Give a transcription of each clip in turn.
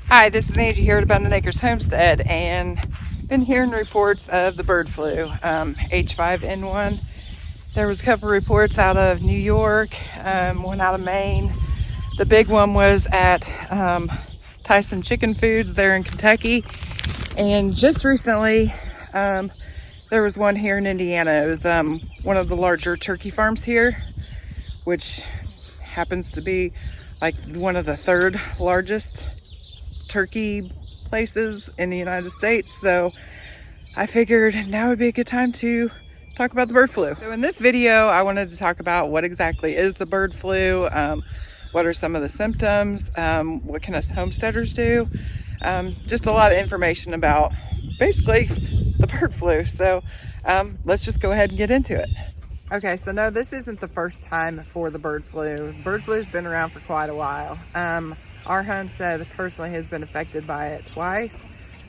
Hi, this is Angie here at Abundant Acres Homestead, and been hearing reports of the bird flu, H5N1. There was a couple reports out of New York, one out of Maine. The big one was at Tyson Chicken Foods there in Kentucky, and just recently there was one here in Indiana. It was one of the larger turkey farms here, which happens to be like one of the third largest turkey places in the United States. So I figured now would be a good time to talk about the bird flu. So in this video, I wanted to talk about what exactly is the bird flu, what are some of the symptoms, what can us homesteaders do, just a lot of information about basically the bird flu. So let's just go ahead and get into it. Okay, so no, this isn't the first time for the bird flu. Bird flu has been around for quite a while. Our homestead personally has been affected by it twice.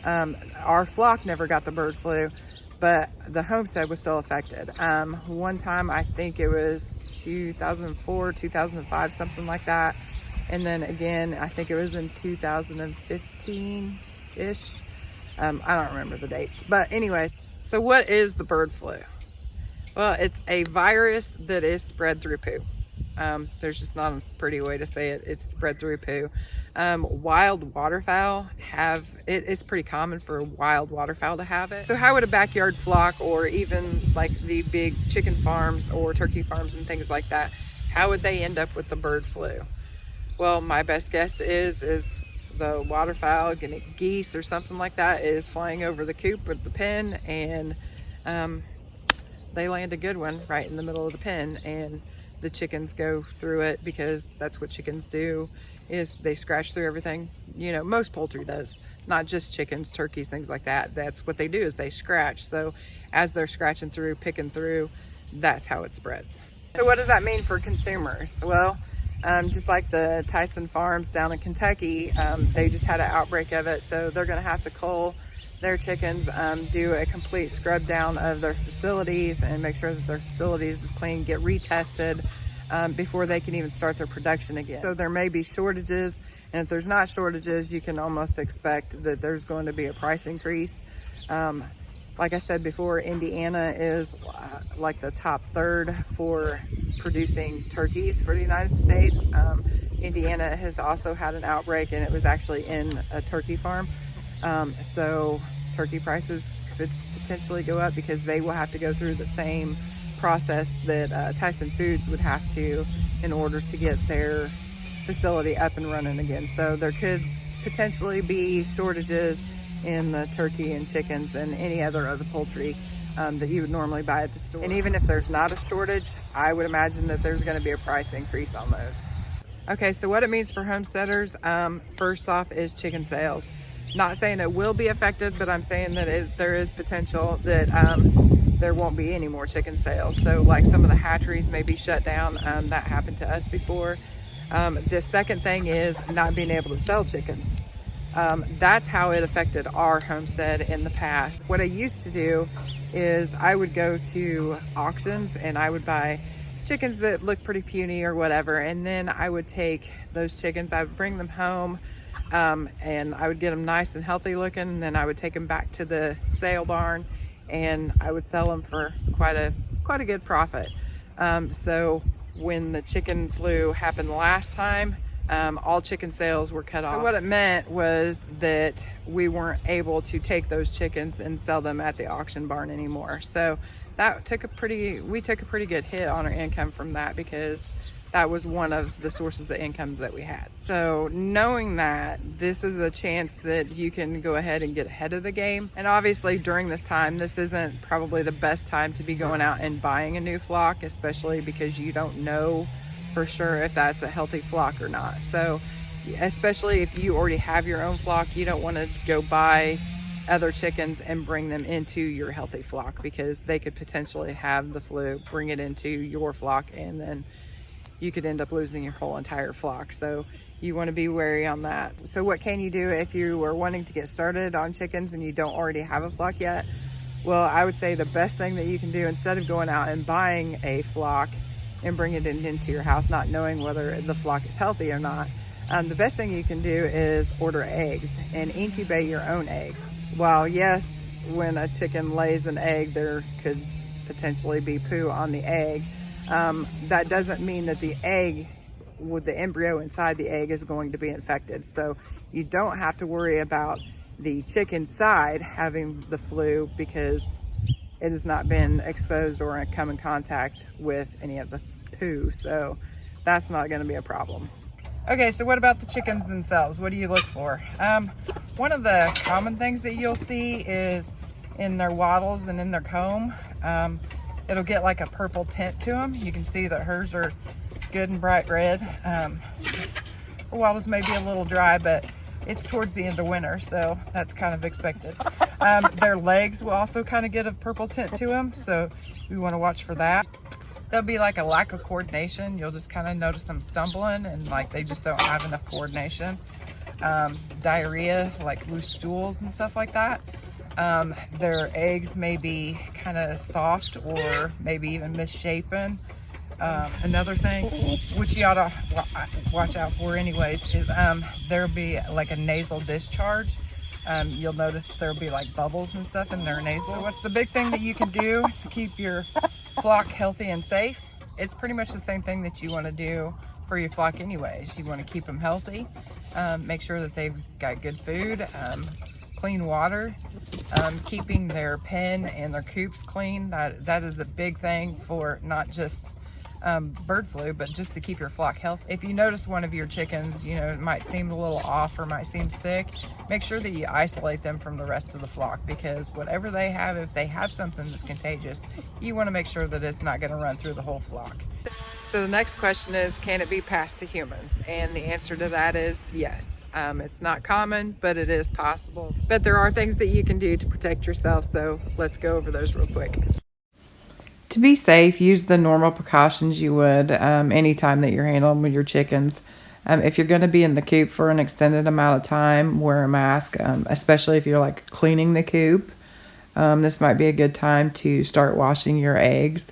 Our flock never got the bird flu, but the homestead was still affected. One time, I think it was 2004, 2005, something like that. And then again, I think it was in 2015-ish. I don't remember the dates, but anyway. So what is the bird flu? Well, it's a virus that is spread through poo. There's just not a pretty way to say it. It's spread through poo. Wild waterfowl have it. It's pretty common for wild waterfowl to have it. So how would a backyard flock, or even like the big chicken farms or turkey farms and things like that, how would they end up with the bird flu? Well, my best guess is the waterfowl, geese or something like that, is flying over the coop or the pen, and they land a good one right in the middle of the pen, and the chickens go through it, because that's what chickens do, is they scratch through everything. You know, most poultry does, not just chickens, turkeys, things like that. That's what they do, is they scratch. So as they're scratching through, picking through, that's how it spreads. So what does that mean for consumers? Well, just like the Tyson farms down in Kentucky, they just had an outbreak of it. So they're gonna have to cull their chickens, do a complete scrub down of their facilities and make sure that their facilities is clean, get retested before they can even start their production again. So there may be shortages, and if there's not shortages, you can almost expect that there's going to be a price increase. Like I said before, Indiana is like the top third for producing turkeys for the United States. Indiana has also had an outbreak, and it was actually in a turkey farm. So turkey prices could potentially go up, because they will have to go through the same process that Tyson Foods would have to in order to get their facility up and running again. So there could potentially be shortages in the turkey and chickens and any other poultry that you would normally buy at the store. And even if there's not a shortage, I would imagine that there's going to be a price increase on those. Okay, so what it means for homesteaders, first off, is chicken sales. Not saying it will be affected, but I'm saying that there is potential that there won't be any more chicken sales. So like some of the hatcheries may be shut down. That happened to us before. The second thing is not being able to sell chickens. That's how it affected our homestead in the past. What I used to do is I would go to auctions and I would buy chickens that look pretty puny or whatever, and then I would take those chickens, I would bring them home, and I would get them nice and healthy looking, and then I would take them back to the sale barn and I would sell them for quite a good profit. So when the chicken flu happened last time, all chicken sales were cut off. So what it meant was that we weren't able to take those chickens and sell them at the auction barn anymore. So that we took a pretty good hit on our income from that, because that was one of the sources of income that we had. So knowing that, this is a chance that you can go ahead and get ahead of the game. And obviously during this time, this isn't probably the best time to be going out and buying a new flock, especially because you don't know for sure if that's a healthy flock or not. So especially if you already have your own flock, you don't want to go buy other chickens and bring them into your healthy flock, because they could potentially have the flu, bring it into your flock, and then you could end up losing your whole entire flock. So you want to be wary on that. So what can you do if you are wanting to get started on chickens and you don't already have a flock yet? Well, I would say the best thing that you can do, instead of going out and buying a flock and bringing it into your house, not knowing whether the flock is healthy or not, The best thing you can do is order eggs and incubate your own eggs. While yes, when a chicken lays an egg, there could potentially be poo on the egg. That doesn't mean that the egg, with the embryo inside the egg, is going to be infected. So you don't have to worry about the chicken side having the flu because it has not been exposed or come in contact with any of the poo. So that's not going to be a problem. Okay, so what about the chickens themselves? What do you look for? One of the common things that you'll see is in their wattles and in their comb, it'll get like a purple tint to them. You can see that hers are good and bright red. Her wattles may be a little dry, but it's towards the end of winter, so that's kind of expected. Their legs will also kind of get a purple tint to them, so we want to watch for that. There'll be like a lack of coordination. You'll just kind of notice them stumbling and like they just don't have enough coordination. Diarrhea, like loose stools and stuff like that. Their eggs may be kind of soft or maybe even misshapen. Another thing, which you ought to watch out for anyways, is there'll be like a nasal discharge. You'll notice there'll be like bubbles and stuff in their nasal. What's the big thing that you can do to keep your flock healthy and safe? It's pretty much the same thing that you want to do for your flock anyways. You want to keep them healthy, make sure that they've got good food, clean water, keeping their pen and their coops clean. That is a big thing for not just bird flu, but just to keep your flock healthy. If you notice one of your chickens, you know, it might seem a little off or might seem sick, make sure that you isolate them from the rest of the flock, because whatever they have, if they have something that's contagious, you want to make sure that it's not going to run through the whole flock. So the next question is, can it be passed to humans? And the answer to that is yes. It's not common, but it is possible. But there are things that you can do to protect yourself, so let's go over those real quick. To be safe, use the normal precautions you would anytime that you're handling with your chickens. If you're going to be in the coop for an extended amount of time, wear a mask, especially if you're like cleaning the coop. This might be a good time to start washing your eggs.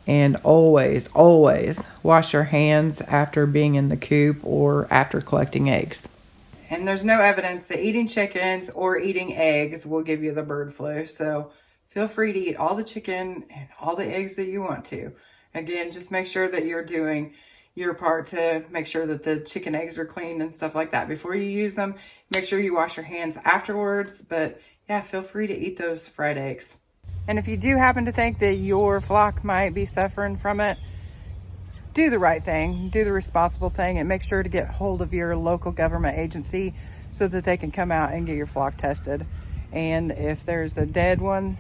And always, always wash your hands after being in the coop or after collecting eggs. And there's no evidence that eating chickens or eating eggs will give you the bird flu. So feel free to eat all the chicken and all the eggs that you want to. Again, just make sure that you're doing your part to make sure that the chicken eggs are clean and stuff like that before you use them. Make sure you wash your hands afterwards. But yeah, feel free to eat those fried eggs. And if you do happen to think that your flock might be suffering from it, do the right thing, do the responsible thing, and make sure to get hold of your local government agency so that they can come out and get your flock tested. And if there's a dead one,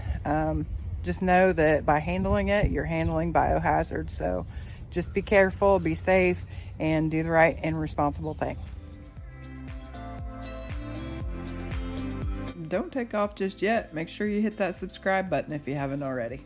just know that by handling it, you're handling biohazards. So just be careful, be safe, and do the right and responsible thing. Don't take off just yet. Make sure you hit that subscribe button if you haven't already.